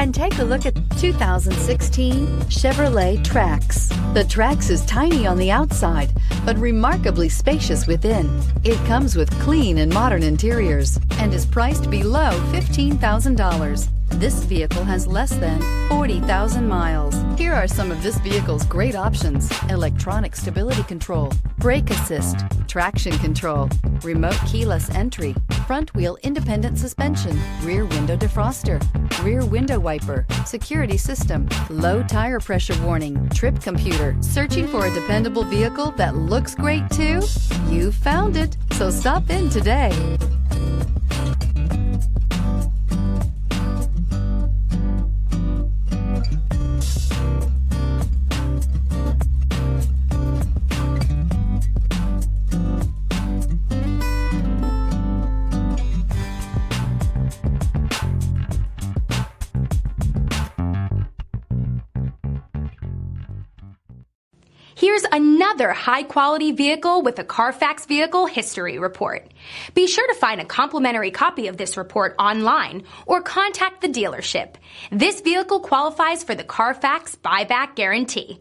and take a look at 2016 Chevrolet Trax. The Trax is tiny on the outside, but remarkably spacious within. It comes with clean and modern interiors and is priced below $15,000. This vehicle has less than 40,000 miles. Here are some of this vehicle's great options: electronic stability control, brake assist, traction control, remote keyless entry, front wheel independent suspension, rear window defroster, rear window wiper, security system, low tire pressure warning, trip computer. Searching for a dependable vehicle that looks great too? You found it, so stop in today. Here's another high-quality vehicle with a Carfax Vehicle History Report. Be sure to find a complimentary copy of this report online or contact the dealership. This vehicle qualifies for the Carfax Buyback Guarantee.